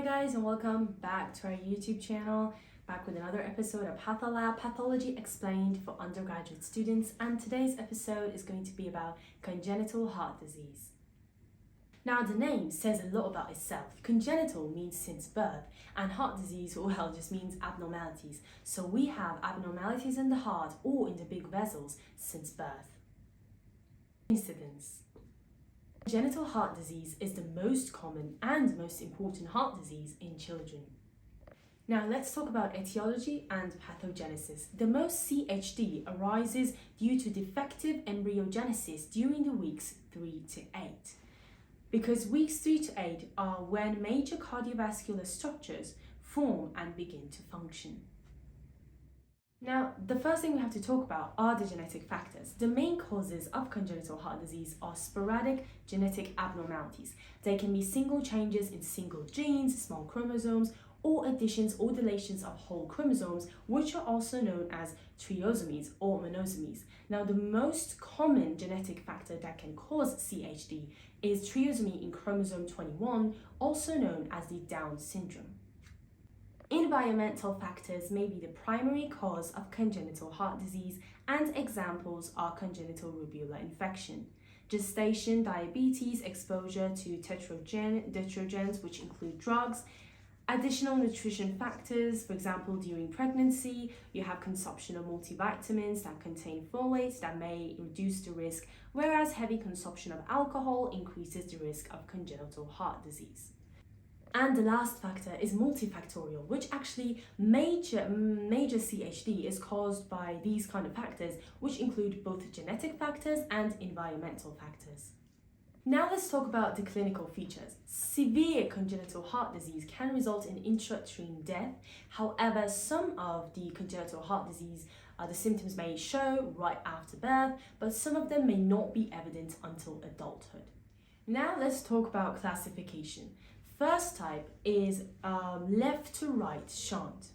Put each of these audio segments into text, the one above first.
Hi guys, and welcome back to our YouTube channel, back with another episode of Patholab, Pathology Explained for undergraduate students, and today's episode is going to be about congenital heart disease. Now the name says a lot about itself. Congenital means since birth, and heart disease, well, just means abnormalities. So we have abnormalities in the heart or in the big vessels since birth. Incidence. Congenital heart disease is the most common and most important heart disease in children. Now let's talk about etiology and pathogenesis. The most CHD arises due to defective embryogenesis during the weeks 3 to 8. Because weeks 3 to 8 are when major cardiovascular structures form and begin to function. Now, the first thing we have to talk about are the genetic factors. The main causes of congenital heart disease are sporadic genetic abnormalities. They can be single changes in single genes, small chromosomes, or additions or deletions of whole chromosomes, which are also known as trisomies or monosomies. Now, the most common genetic factor that can cause CHD is trisomy in chromosome 21, also known as the Down syndrome. Environmental factors may be the primary cause of congenital heart disease, and examples are congenital rubella infection, gestation, diabetes, exposure to tetrogens, which include drugs, additional nutrition factors. For example, during pregnancy, you have consumption of multivitamins that contain folate that may reduce the risk, whereas heavy consumption of alcohol increases the risk of congenital heart disease. And the last factor is multifactorial, which actually major CHD is caused by these kind of factors, which include both genetic factors and environmental factors. Now let's talk about the clinical features. Severe congenital heart disease can result in intrauterine death. However, some of the congenital heart disease, the symptoms may show right after birth, but some of them may not be evident until adulthood. Now let's talk about classification. First type is left to right shunt.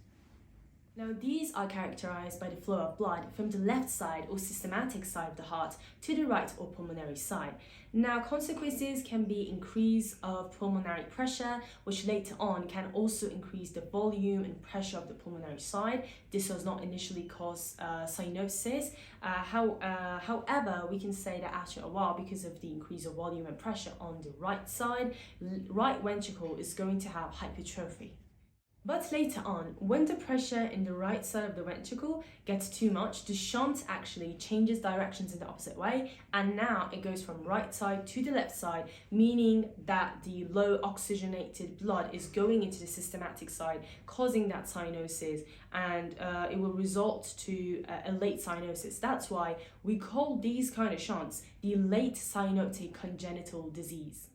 Now these are characterized by the flow of blood from the left side or systematic side of the heart to the right or pulmonary side. Now consequences can be increase of pulmonary pressure, which later on can also increase the volume and pressure of the pulmonary side. This does not initially cause cyanosis. However, we can say that after a while, because of the increase of volume and pressure on the right side, right ventricle is going to have hypertrophy. But later on, when the pressure in the right side of the ventricle gets too much, the shunt actually changes directions in the opposite way, and now it goes from right side to the left side, meaning that the low oxygenated blood is going into the systematic side, causing that cyanosis, and it will result to a late cyanosis. That's why we call these kind of shunts the late cyanotic congenital disease.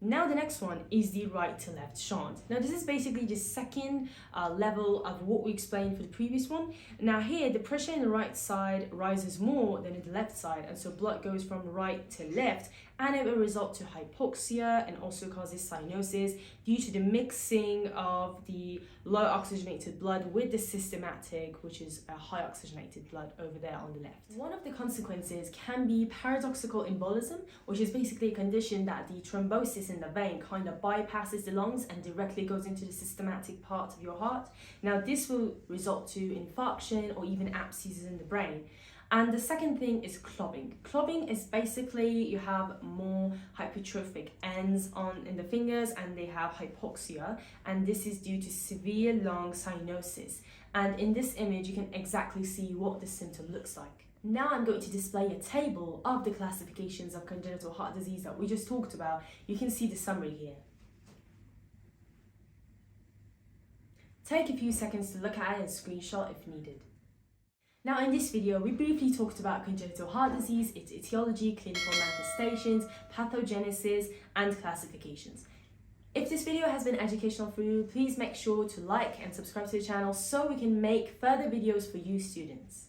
Now the next one is the right to left shunt. Now this is basically the second level of what we explained for the previous one. Now here the pressure in the right side rises more than in the left side, and so blood goes from right to left, and it will result to hypoxia and also causes cyanosis due to the mixing of the low oxygenated blood with the systematic, which is a high oxygenated blood over there on the left. One of the consequences can be paradoxical embolism, which is basically a condition that the thrombosis in the vein kind of bypasses the lungs and directly goes into the systematic part of your heart. Now this will result to infarction or even abscesses in the brain. And the second thing is clobbing. Clobbing is basically you have more hypertrophic ends in the fingers, and they have hypoxia, and this is due to severe lung cyanosis. And in this image you can exactly see what the symptom looks like. Now I'm going to display a table of the classifications of congenital heart disease that we just talked about. You can see the summary here. Take a few seconds to look at it and screenshot if needed. Now in this video, we briefly talked about congenital heart disease, its etiology, clinical manifestations, pathogenesis, and classifications. If this video has been educational for you, please make sure to like and subscribe to the channel so we can make further videos for you students.